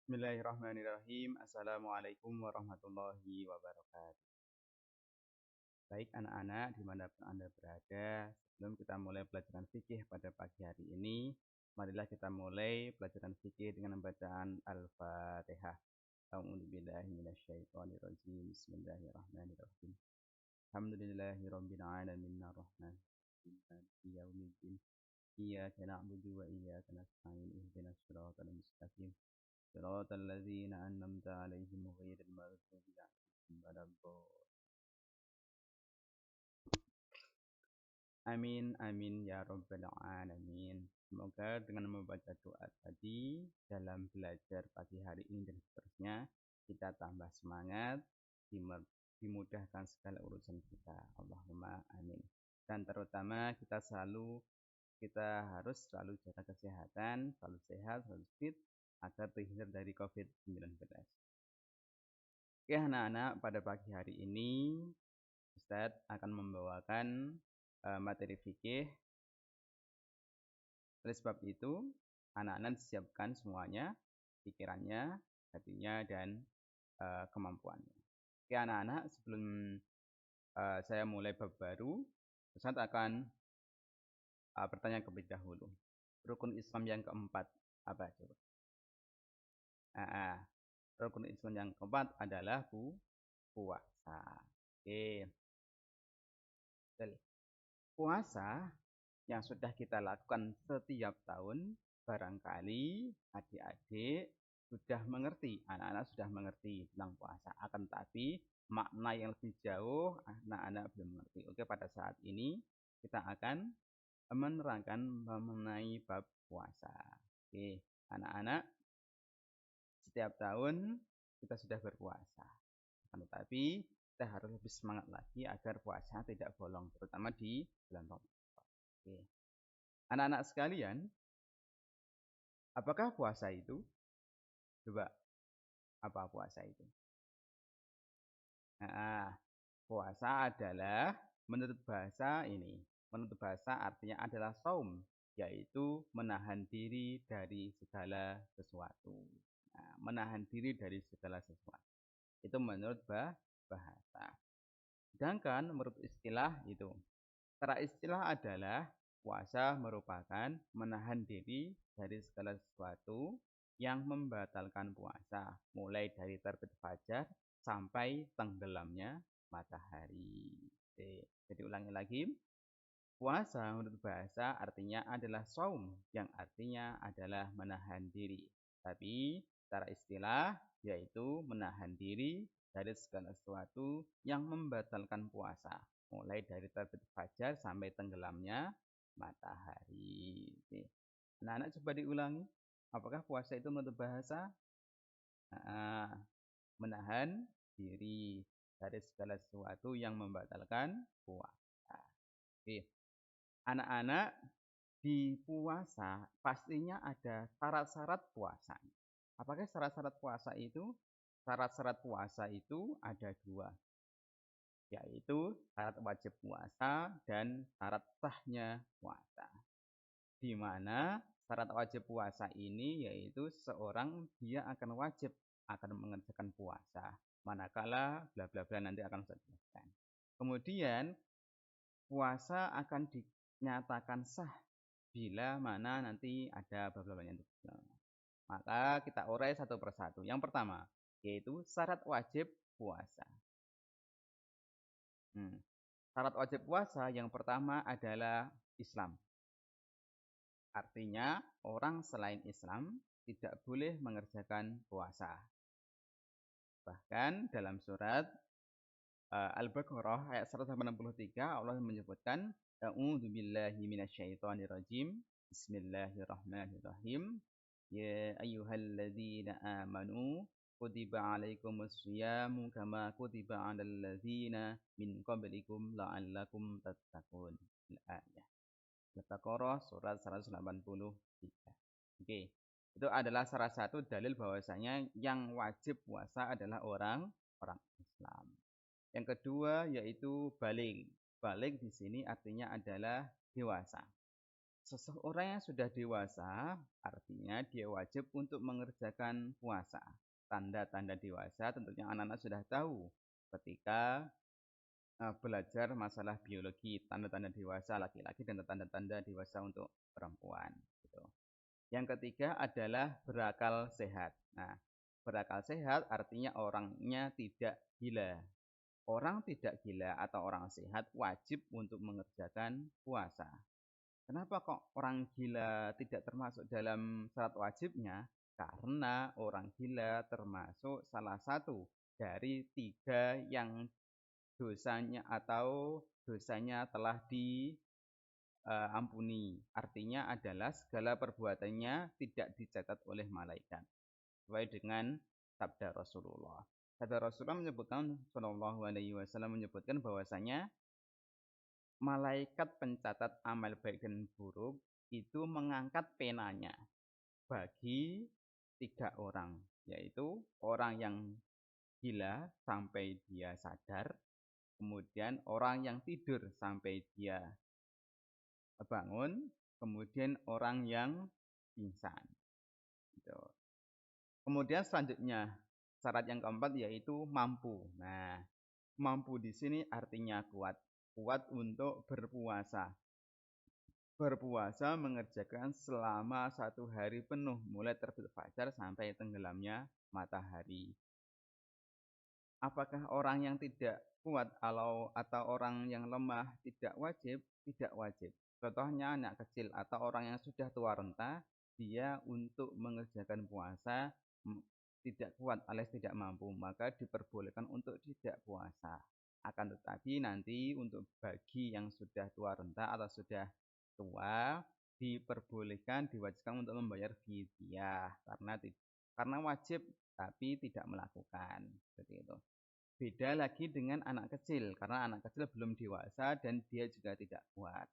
Bismillahirrahmanirrahim. Assalamualaikum warahmatullahi wabarakatuh. Baik anak-anak dimanapun Anda berada, sebelum kita mulai pelajaran fikih pada pagi hari ini, marilah kita mulai pelajaran fikih dengan bacaan Al-Fatihah. A'udzubillahi minasyaitonirrajim. Bismillahirrahmanirrahim. Alhamdulillahirabbil alamin arrahmanirrahim maliki yaumiddin. Iyyaka na'budu wa iyyaka nasta'in ihdinas siratal mustaqim. صراط الذين أنعمت عليهم غير المغضوب عليهم ولا الضالين. Amin amin ya rabbal alamin. Semoga dengan membaca doa tadi dalam belajar pagi hari ini dan seterusnya kita tambah semangat, dimudahkan segala urusan kita. Allahumma amin. Dan terutama kita harus selalu jaga kesehatan, selalu sehat, selalu fit agar terhindar dari COVID-19. Oke anak-anak, pada pagi hari ini Ustadz akan membawakan materi fikih. Oleh sebab itu, anak-anak siapkan semuanya, pikirannya, hatinya, dan kemampuannya. Oke anak-anak, sebelum saya mulai bab baru, Ustadz akan bertanya terlebih dahulu. Rukun Islam yang keempat apa coba? Rukun Islam yang keempat adalah puasa. Oke. Puasa yang sudah kita lakukan setiap tahun, barangkali adik-adik sudah mengerti, anak-anak sudah mengerti tentang puasa. Akan tetapi makna yang lebih jauh anak-anak belum mengerti. Oke, pada saat ini kita akan menerangkan mengenai bab puasa. Oke, anak-anak, setiap tahun kita sudah berpuasa. Akan tetapi kita harus lebih semangat lagi agar puasa tidak bolong, terutama di bulan Ramadan. Oke. Anak-anak sekalian, apakah puasa itu? Coba, apa puasa itu? Puasa adalah menurut bahasa ini. Menurut bahasa artinya adalah saum, yaitu menahan diri dari segala sesuatu. Menahan diri dari segala sesuatu. Itu menurut bahasa. Sedangkan menurut istilah itu, secara istilah adalah puasa merupakan menahan diri dari segala sesuatu yang membatalkan puasa, mulai dari terbit fajar sampai tenggelamnya matahari. Oke, jadi ulangi lagi. Puasa menurut bahasa artinya adalah saum, yang artinya adalah menahan diri. Tapi secara istilah yaitu menahan diri dari segala sesuatu yang membatalkan puasa, mulai dari terbit fajar sampai tenggelamnya matahari. Oke. Anak-anak coba diulangi. Apakah puasa itu menurut bahasa? Menahan diri dari segala sesuatu yang membatalkan puasa. Oke. Anak-anak, di puasa pastinya ada syarat-syarat puasa. Apakah syarat-syarat puasa itu? Syarat-syarat puasa itu ada dua, yaitu syarat wajib puasa dan syarat sahnya puasa. Di mana syarat wajib puasa ini yaitu seorang dia akan wajib akan mengerjakan puasa, manakala bla bla bla nanti akan saya jelaskan. Kemudian puasa akan dinyatakan sah bila mana nanti ada bla bla bla. Maka kita urai satu persatu. Yang pertama yaitu syarat wajib puasa. Syarat wajib puasa yang pertama adalah Islam. Artinya orang selain Islam tidak boleh mengerjakan puasa. Bahkan dalam surat Al-Baqarah ayat 183 Allah menyebutkan A'udzubillahi minasyaitonirrajim. Bismillahirrahmanirrahim. Ya ayyuhalladzina amanu kutiba alaikumusyiyamu kama kutiba 'alal ladzina min qablikum la'allakum tattaqun. Al-ayah. Al-Baqarah surat 183. Oke. Itu adalah salah satu dalil bahwasanya yang wajib puasa adalah orang Islam. Yang kedua yaitu baligh. Baligh di sini artinya adalah dewasa. Seseorang yang sudah dewasa, artinya dia wajib untuk mengerjakan puasa. Tanda-tanda dewasa tentunya anak-anak sudah tahu ketika belajar masalah biologi, tanda-tanda dewasa laki-laki dan tanda-tanda dewasa untuk perempuan. Gitu. Yang ketiga adalah berakal sehat. Nah, berakal sehat artinya orangnya tidak gila. Orang tidak gila atau orang sehat wajib untuk mengerjakan puasa. Kenapa kok orang gila tidak termasuk dalam syarat wajibnya? Karena orang gila termasuk salah satu dari 3 yang dosanya telah diampuni. Artinya adalah segala perbuatannya tidak dicatat oleh malaikat. Sesuai dengan sabda Rasulullah. Sabda Rasulullah menyebutkan Shallallahu Alaihi Wasallam menyebutkan bahwasanya malaikat pencatat amal baik dan buruk itu mengangkat penanya bagi 3 orang, yaitu orang yang gila sampai dia sadar, kemudian orang yang tidur sampai dia bangun, kemudian orang yang pingsan. Gitu. Kemudian selanjutnya syarat yang keempat yaitu mampu. Nah, mampu di sini artinya kuat, kuat untuk berpuasa. Berpuasa mengerjakan selama 1 hari penuh, mulai terbit fajar sampai tenggelamnya matahari. Apakah orang yang tidak kuat atau orang yang lemah tidak wajib? Tidak wajib. Contohnya anak kecil atau orang yang sudah tua renta, dia untuk mengerjakan puasa tidak kuat alias tidak mampu, maka diperbolehkan untuk tidak puasa. Akan tetapi nanti untuk bagi yang sudah tua renta atau sudah tua diperbolehkan diwajibkan untuk membayar fidyah karena wajib tapi tidak melakukan seperti itu. Beda lagi dengan anak kecil karena anak kecil belum dewasa dan dia juga tidak kuat.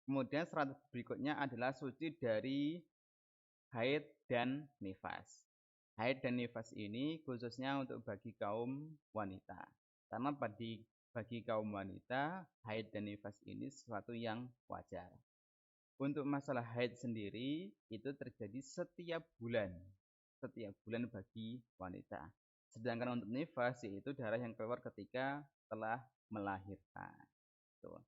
Kemudian syarat berikutnya adalah suci dari haid dan nifas. Haid dan nifas ini khususnya untuk bagi kaum wanita. Karena bagi kaum wanita, haid dan nifas ini sesuatu yang wajar. Untuk masalah haid sendiri, itu terjadi setiap bulan bagi wanita. Sedangkan untuk nifas, yaitu darah yang keluar ketika telah melahirkan. Tuh.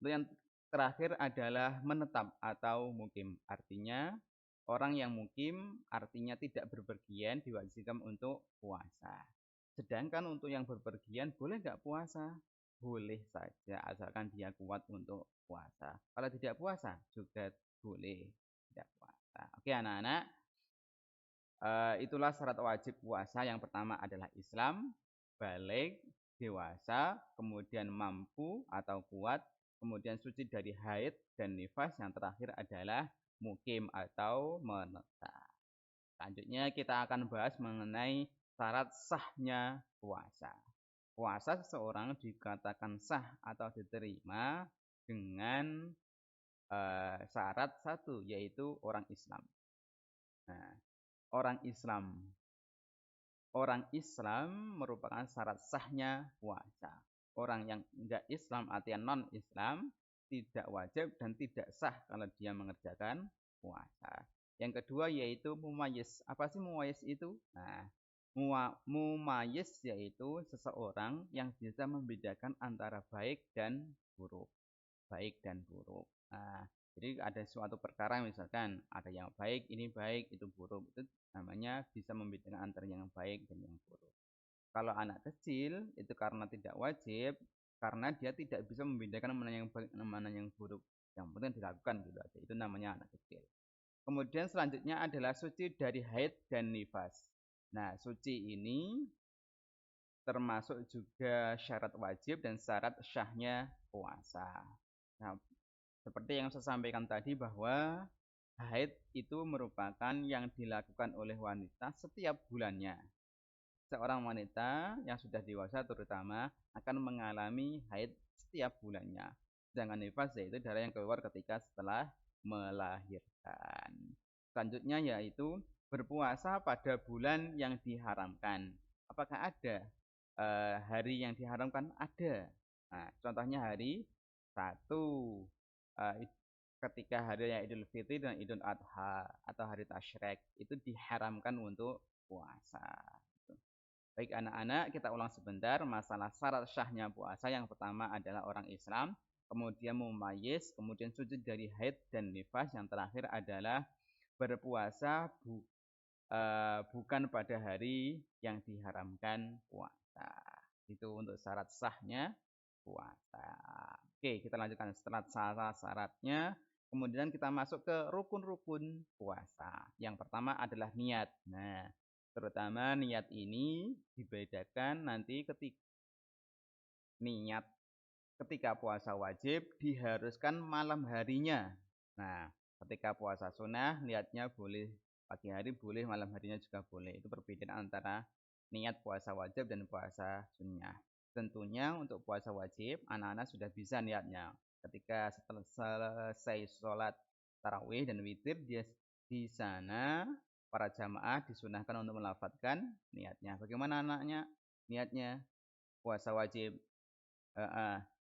Untuk yang terakhir adalah menetap atau mukim. Artinya, orang yang mukim artinya tidak berpergian diwajibkan untuk puasa. Sedangkan untuk yang berpergian boleh nggak puasa? Boleh saja, asalkan dia kuat untuk puasa. Kalau tidak puasa juga boleh tidak puasa. Oke anak-anak, itulah syarat wajib puasa. Yang pertama adalah Islam, balik, dewasa, kemudian mampu atau kuat, kemudian suci dari haid dan nifas. Yang terakhir adalah mukim atau menetap. Selanjutnya kita akan bahas mengenai syarat sahnya puasa. Puasa seseorang dikatakan sah atau diterima dengan syarat satu, yaitu orang Islam. Nah, orang Islam merupakan syarat sahnya puasa. Orang yang tidak Islam artinya non-Islam tidak wajib dan tidak sah kalau dia mengerjakan puasa. Yang kedua yaitu mumayyiz. Apa sih mumayyiz itu? Nah, mumayyiz yaitu seseorang yang bisa membedakan antara baik dan buruk. Baik dan buruk. Nah, jadi ada suatu perkara misalkan ada yang baik, ini baik, itu buruk. Itu namanya bisa membedakan antara yang baik dan yang buruk. Kalau anak kecil itu karena tidak wajib, karena dia tidak bisa membedakan mana yang baik dan mana yang buruk. Yang penting dilakukan gitu aja. Itu namanya anak kecil. Kemudian selanjutnya adalah suci dari haid dan nifas. Nah, suci ini termasuk juga syarat wajib dan syarat syahnya puasa. Nah, seperti yang saya sampaikan tadi bahwa haid itu merupakan yang dilakukan oleh wanita setiap bulannya. Seorang wanita yang sudah dewasa terutama akan mengalami haid setiap bulannya. Sedangkan nifas yaitu darah yang keluar ketika setelah melahirkan. Selanjutnya yaitu berpuasa pada bulan yang diharamkan. Apakah ada hari yang diharamkan? Ada. Nah, contohnya hari 1 ketika hari raya Idul Fitri dan Idul Adha atau hari Tasyrik itu diharamkan untuk puasa. Baik anak-anak, kita ulang sebentar masalah syarat syahnya puasa. Yang pertama adalah orang Islam, kemudian mumayyiz, kemudian sujud dari haid dan nifas. Yang terakhir adalah berpuasa bukan pada hari yang diharamkan puasa. Itu untuk syarat sahnya puasa. Oke, kita lanjutkan setelah syarat-syaratnya. Kemudian kita masuk ke rukun-rukun puasa. Yang pertama adalah niat. Nah, terutama niat ini dibedakan nanti ketika niat ketika puasa wajib diharuskan malam harinya. Nah, ketika puasa sunnah niatnya boleh pagi hari boleh, malam harinya juga boleh. Itu perbedaan antara niat puasa wajib dan puasa sunnah. Tentunya untuk puasa wajib anak-anak sudah bisa niatnya. Ketika setelah selesai sholat tarawih dan witir di sana para jamaah disunahkan untuk melafadzkan niatnya. Bagaimana anaknya niatnya puasa wajib?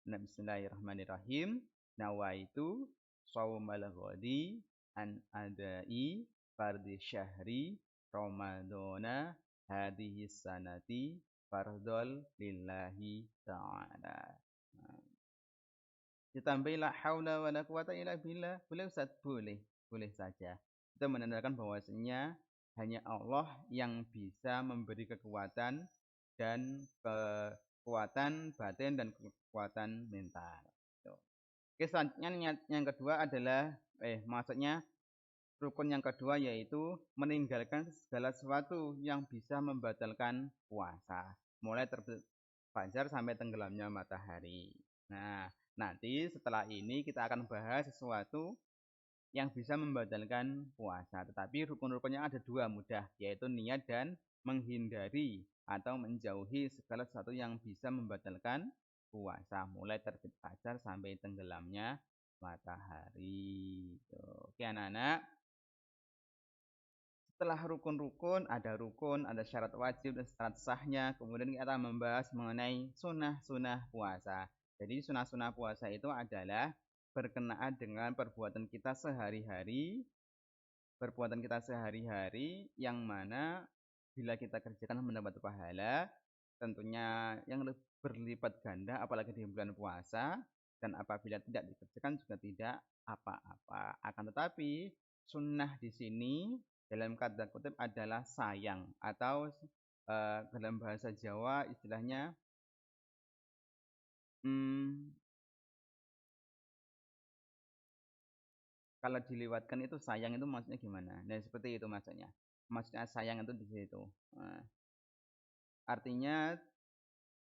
Bismillahirrahmanirrahim. Nawaitu shaumal ghadi an adai fardhi syahri ramadhana hadhihi sanati fardhol lillahi ta'ala. Ditambahi la haula wala quwata illa billah. Boleh Ustaz? Boleh. Boleh saja. Itu menandakan bahwasanya hanya Allah yang bisa memberi kekuatan dan kekuatan batin dan kekuatan mental. Oke, selanjutnya yang kedua adalah maksudnya rukun yang kedua yaitu meninggalkan segala sesuatu yang bisa membatalkan puasa, mulai terbit fajar sampai tenggelamnya matahari. Nah, nanti setelah ini kita akan bahas sesuatu yang bisa membatalkan puasa. Tetapi rukun-rukunnya ada dua mudah, yaitu niat dan menghindari atau menjauhi segala sesuatu yang bisa membatalkan puasa, mulai terbit fajar sampai tenggelamnya matahari. Oke anak-anak. Setelah rukun-rukun, ada syarat wajib dan syarat sahnya. Kemudian kita akan membahas mengenai sunnah-sunnah puasa. Jadi sunnah-sunnah puasa itu adalah berkenaan dengan perbuatan kita sehari-hari, yang mana bila kita kerjakan mendapat pahala, tentunya yang berlipat ganda apalagi di bulan puasa, dan apabila tidak dikerjakan juga tidak apa-apa. Akan tetapi sunnah di sini dalam kata kutip adalah sayang, atau dalam bahasa Jawa istilahnya kalau dilewatkan itu sayang, itu maksudnya gimana? Nah, seperti itu maksudnya. Maksudnya sayang itu di situ. Nah, artinya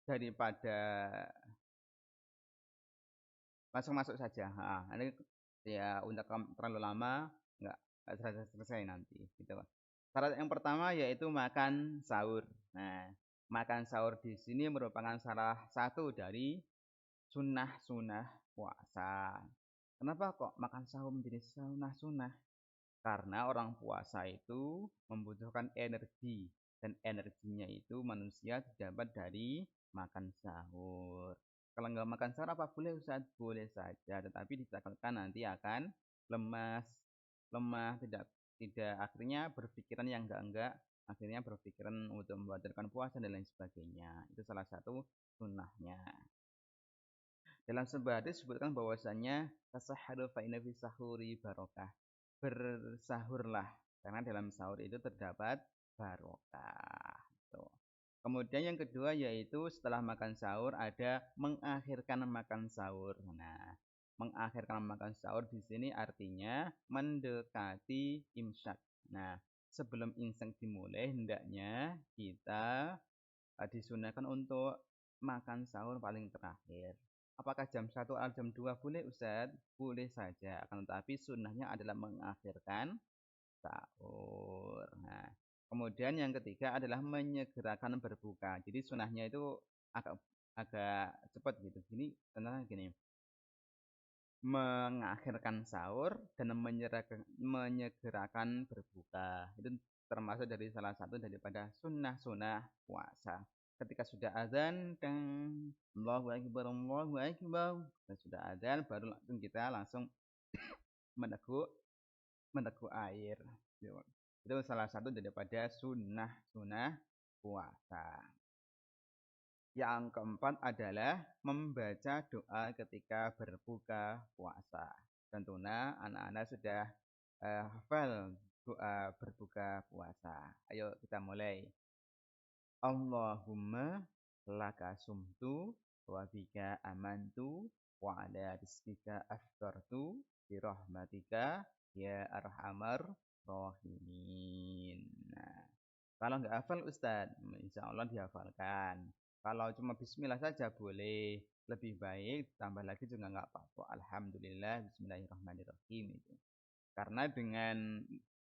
daripada langsung masuk saja. Ini ya untuk terlalu lama nggak selesai nanti gitu. Syarat yang pertama yaitu makan sahur. Nah, makan sahur di sini merupakan salah satu dari sunnah-sunnah puasa. Kenapa kok makan sahur menjadi sunnah-sunnah? Karena orang puasa itu membutuhkan energi, dan energinya itu manusia didapat dari makan sahur. Kalau nggak makan sahur apa boleh Ustaz? Boleh saja, tetapi ditakutkan nanti akan lemas, lemah, tidak akhirnya berpikiran yang enggak, akhirnya berpikiran untuk membatalkan puasa dan lain sebagainya. Itu salah satu sunnahnya. Dalam sebuah hadis disebutkan bahwasanya tasahharu fa inna fi sahuri barokah. Bersahurlah karena dalam sahur itu terdapat barokah. Tuh. Kemudian yang kedua yaitu setelah makan sahur ada mengakhirkan makan sahur. Nah, mengakhirkan makan sahur di sini artinya mendekati imsak. Nah, sebelum imsak dimulai hendaknya kita disunahkan untuk makan sahur paling terakhir. Apakah jam 1 atau jam 2 boleh Ustaz? Boleh saja, akan tetapi sunnahnya adalah mengakhirkan sahur. Nah, kemudian yang ketiga adalah menyegerakan berbuka. Jadi sunnahnya itu agak agak cepat gitu. Gini, contohnya gini. Mengakhirkan sahur dan menyegerakan berbuka. Itu termasuk dari salah satu daripada sunnah-sunnah puasa. Ketika sudah azan dan Allahu Akbar, sudah azan baru kita langsung meneguk meneguk air. Itu salah satu daripada sunnah puasa. Yang keempat adalah membaca doa ketika berbuka puasa. Tentunya anak-anak sudah hafal doa berbuka puasa. Ayo kita mulai. Allahumma laka sumtu wa bika amantu wa ala rizqika aftartu bi rahmatika ya arhamar rahimin. Nah, kalau nggak hafal Ustaz, insya Allah dihafalkan. Kalau cuma bismillah saja boleh. Lebih baik tambah lagi juga nggak apa-apa. Alhamdulillah, bismillahirrahmanirrahim itu. Karena dengan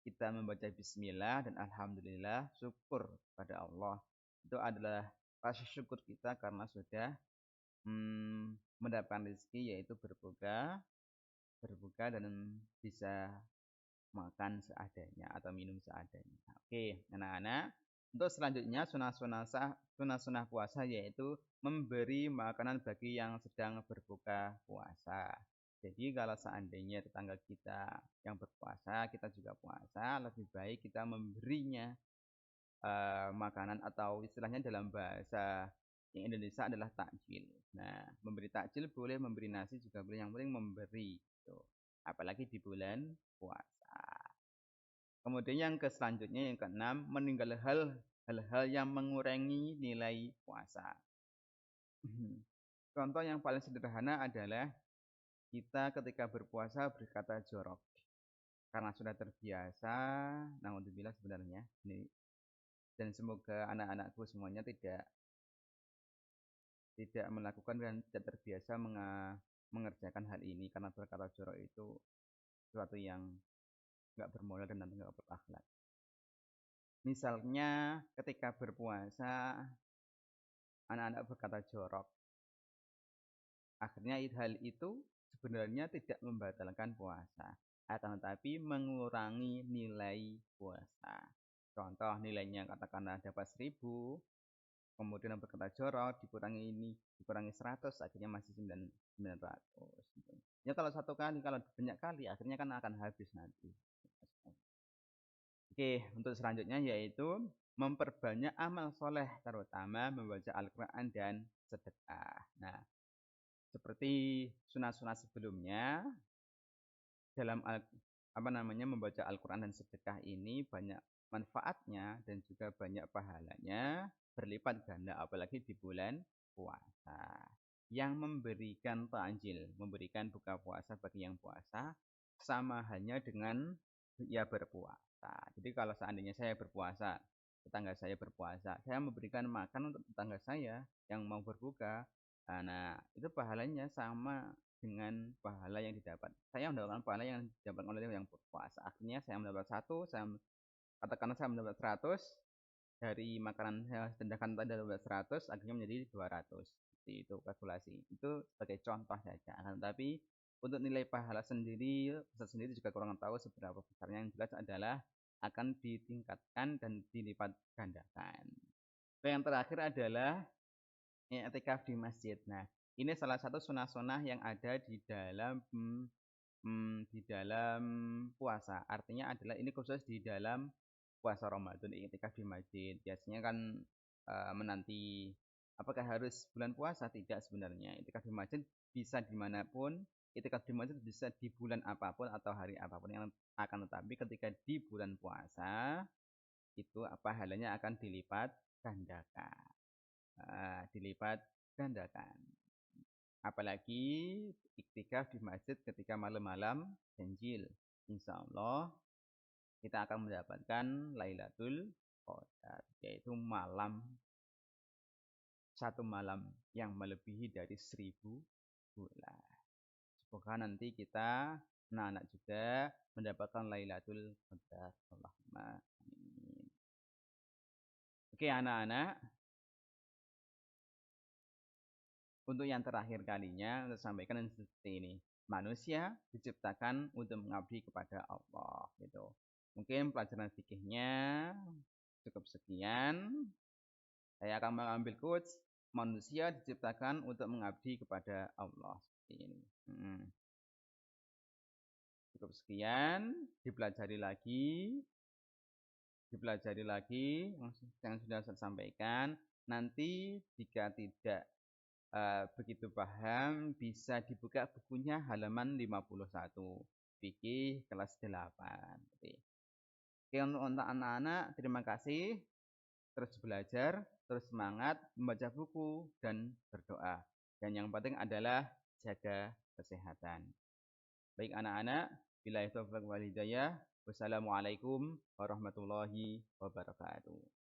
kita membaca bismillah dan alhamdulillah, syukur pada Allah. Itu adalah rasa syukur kita karena sudah mendapatkan rezeki, yaitu berbuka dan bisa makan seadanya atau minum seadanya. Oke, anak-anak. Untuk selanjutnya sunah puasa yaitu memberi makanan bagi yang sedang berbuka puasa. Jadi kalau seandainya tetangga kita yang berpuasa, kita juga puasa, lebih baik kita memberinya makanan atau istilahnya dalam bahasa yang Indonesia adalah takjil. Nah, memberi takjil boleh, memberi nasi juga boleh, yang penting memberi. Gitu. Apalagi di bulan puasa. Kemudian yang selanjutnya yang keenam, meninggal hal-hal yang mengurangi nilai puasa. Contoh yang paling sederhana adalah kita ketika berpuasa berkata jorok. Karena sudah terbiasa, naudzubillah sebenarnya. Dan semoga anak-anakku semuanya tidak melakukan dan tidak terbiasa mengerjakan hal ini, karena berkata jorok itu sesuatu yang nggak bermoral dan nggak berakhlak. Misalnya ketika berpuasa anak-anak berkata jorok, akhirnya hal itu sebenarnya tidak membatalkan puasa, akan tetapi mengurangi nilai puasa. Contoh nilainya katakanlah dapat 1000, kemudian berkata jorok dikurangi 100, akhirnya masih 900. Ya kalau satu kali, kalau banyak kali akhirnya kan akan habis nanti. Oke, untuk selanjutnya yaitu memperbanyak amal soleh, terutama membaca Al-Quran dan sedekah. Nah, seperti sunah-sunah sebelumnya, dalam membaca Al-Quran dan sedekah ini banyak manfaatnya dan juga banyak pahalanya, berlipat ganda apalagi di bulan puasa. Yang memberikan takjil, memberikan buka puasa bagi yang puasa, sama halnya dengan ya berpuasa. Jadi kalau seandainya saya berpuasa, tetangga saya berpuasa, saya memberikan makan untuk tetangga saya yang mau berbuka. Nah, itu pahalanya sama dengan pahala yang didapat. Saya mendapatkan pahala yang didapat oleh yang berpuasa. Akhirnya saya mendapat 1, katakanlah saya mendapat 100 dari makanan saya sedangkan tadi dapat 100, akhirnya menjadi 200. Seperti itu kalkulasi. Itu sebagai contoh saja. Tapi untuk nilai pahala sendiri, Ustaz sendiri juga kurang tahu seberapa besarnya. Yang jelas adalah akan ditingkatkan dan dilipat gandakan. Yang terakhir adalah i'tikaf di masjid. Nah, ini salah satu sunah-sunah yang ada di dalam puasa. Artinya adalah ini khusus di dalam puasa Ramadan, i'tikaf di masjid. Biasanya kan menanti apakah harus bulan puasa? Tidak sebenarnya. I'tikaf di masjid bisa dimanapun. I'tikaf di masjid bisa di bulan apapun atau hari apapun, yang akan tetapi ketika di bulan puasa itu pahalanya akan dilipat gandakan. Apalagi iktikaf di masjid ketika malam-malam ganjil, insya Allah kita akan mendapatkan Lailatul Qadar, yaitu satu malam yang melebihi dari 1000 bulan. Semoga nanti kita anak-anak juga mendapatkan Lailatul Qadar. Allahumma amin. Oke anak-anak, untuk yang terakhir kalinya saya sampaikan seperti ini. Manusia diciptakan untuk mengabdi kepada Allah, gitu. Mungkin pelajaran fikihnya cukup sekian. Saya akan mengambil quotes, manusia diciptakan untuk mengabdi kepada Allah, seperti ini. Cukup sekian, dipelajari lagi yang sudah saya sampaikan. Nanti jika tidak begitu paham, bisa dibuka bukunya halaman 51, fikih kelas 8. Oke, untuk anak-anak, terima kasih. Terus belajar, terus semangat, membaca buku, dan berdoa. Dan yang penting adalah jaga kesehatan. Baik anak-anak, billahi taufiq wal hidayah. Wassalamualaikum warahmatullahi wabarakatuh.